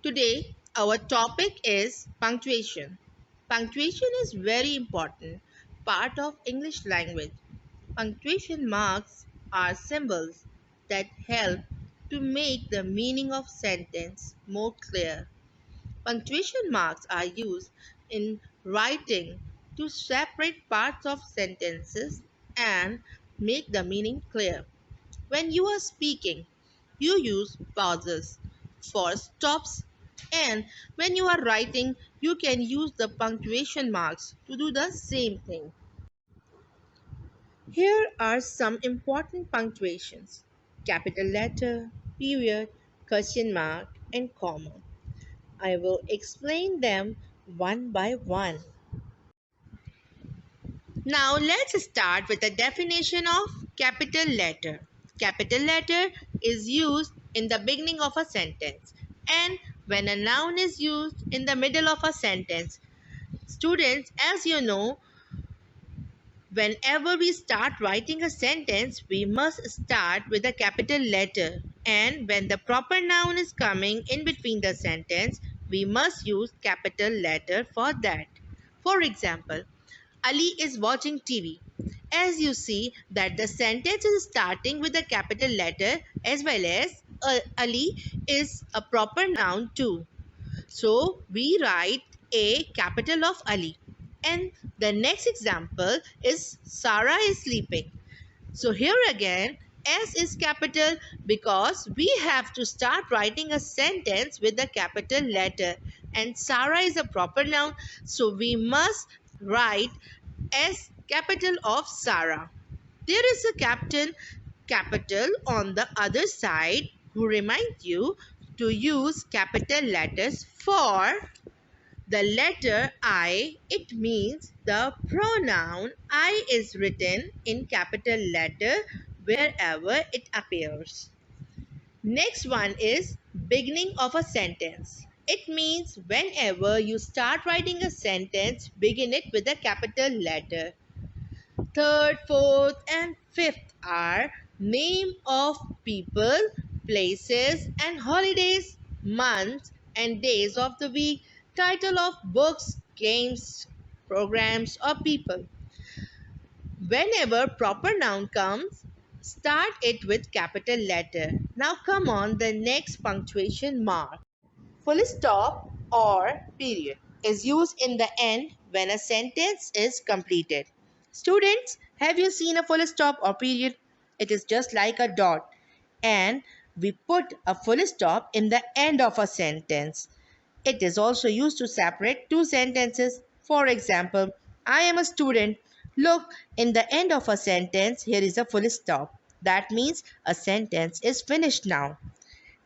Today, our topic is punctuation. Punctuation is very important part of English language. Punctuation marks are symbols that help to make the meaning of sentence more clear. Punctuation marks are used in writing to separate parts of sentences and make the meaning clear. When you are speaking, you use pauses for stops, and when you are writing, you can use the punctuation marks to do the same thing. Here are some important punctuations: capital letter, period, question mark, and comma. I will explain them one by one. Now let's start with the definition of capital letter. Capital letter is used in the beginning of a sentence and when a noun is used in the middle of a sentence. Students, as you know, whenever we start writing a sentence, we must start with a capital letter. And when the proper noun is coming in between the sentence, we must use capital letter for that. For example, Ali is watching TV. As you see that the sentence is starting with a capital letter as well as Ali is a proper noun too. So we write a capital of Ali. And the next example is Sarah is sleeping. So here again, S is capital because we have to start writing a sentence with a capital letter. And Sarah is a proper noun, so we must write S capital of Sarah. There is a captain capital on the other side who reminds you to use capital letters for the letter I. It means the pronoun I is written in capital letter wherever it appears. Next one is beginning of a sentence. It means whenever you start writing a sentence, begin it with a capital letter. Third, fourth, and fifth are name of people, places, and holidays, months, and days of the week, title of books, games, programs, or people. Whenever proper noun comes, start it with capital letter. Now come on the next punctuation mark. Full stop or period is used in the end when a sentence is completed. Students, have you seen a full stop or period? It is just like a dot, and we put a full stop in the end of a sentence. It is also used to separate two sentences. For example, I am a student. Look, in the end of a sentence, here is a full stop. That means a sentence is finished now.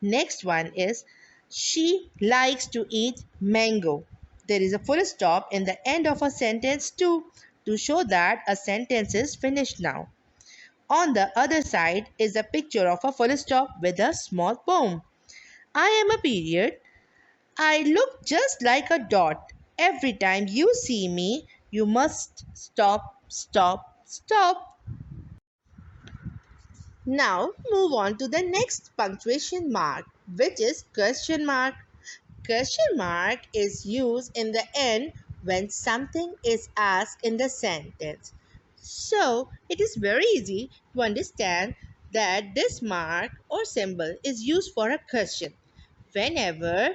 Next one is she likes to eat mango. There is a full stop in the end of a sentence too to show that a sentence is finished now. On the other side is a picture of a full stop with a small poem. I am a period. I look just like a dot. Every time you see me, you must stop, stop, stop. Now move on to the next punctuation mark, which is question mark. Question mark is used in the end when something is asked in the sentence. So it is very easy to understand that this mark or symbol is used for a question. Whenever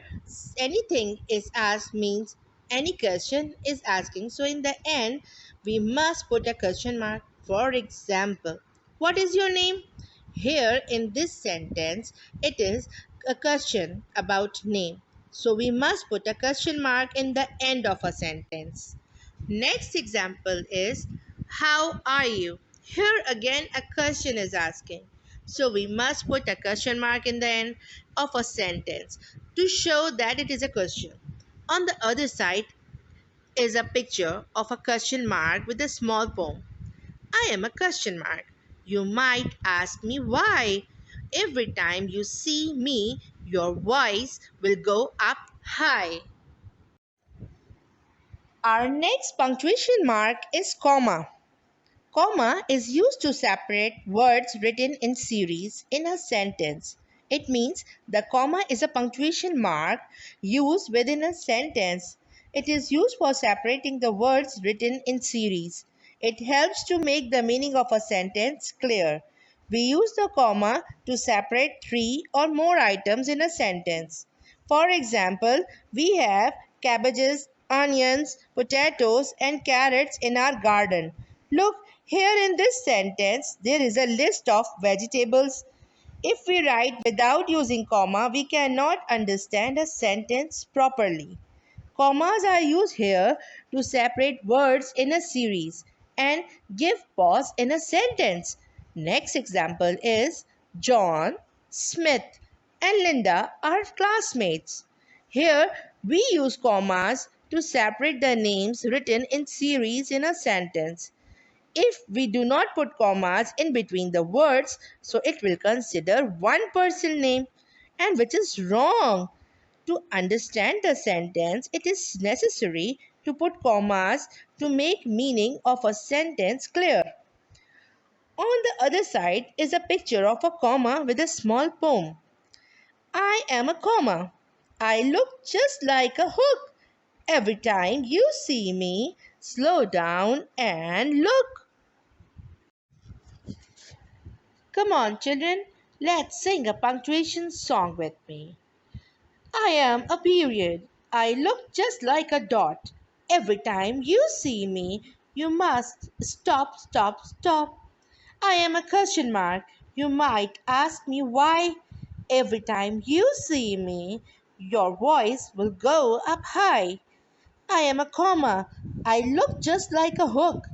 anything is asked means any question is asking. So in the end, we must put a question mark. For example, what is your name? Here in this sentence, it is a question about name. So we must put a question mark in the end of a sentence. Next example is how are you? Here again a question is asking. So we must put a question mark in the end of a sentence to show that it is a question. On the other side is a picture of a question mark with a small poem. I am a question mark. You might ask me why. Every time you see me, your voice will go up high. Our next punctuation mark is comma. Comma is used to separate words written in series in a sentence. It means the comma is a punctuation mark used within a sentence. It is used for separating the words written in series. It helps to make the meaning of a sentence clear. We use the comma to separate three or more items in a sentence. For example, we have cabbages, onions, potatoes, and carrots in our garden. Look, here in this sentence, there is a list of vegetables. If we write without using comma, we cannot understand a sentence properly. Commas are used here to separate words in a series and give pause in a sentence. Next example is John, Smith, and Linda are classmates. Here we use commas to separate the names written in series in a sentence. If we do not put commas in between the words, so it will consider one person name, and which is wrong. To understand the sentence, it is necessary to put commas to make meaning of a sentence clear. On the other side is a picture of a comma with a small poem. I am a comma. I look just like a hook. Every time you see me, slow down and look. Come on, children, let's sing a punctuation song with me. I am a period. I look just like a dot. Every time you see me, you must stop, stop, stop. I am a question mark. You might ask me why. Every time you see me, your voice will go up high. I am a comma. I look just like a hook.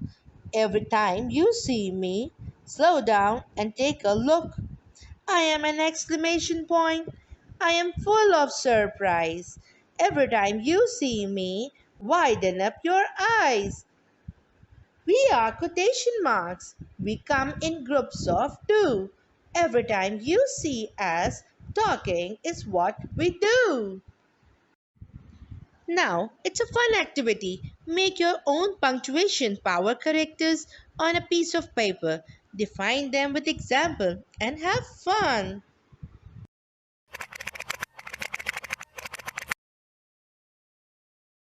Every time you see me, slow down and take a look. I am an exclamation point. I am full of surprise. Every time you see me, widen up your eyes. We are quotation marks. We come in groups of two. Every time you see us, talking is what we do. Now, it's a fun activity. Make your own punctuation power characters on a piece of paper. Define them with example and have fun.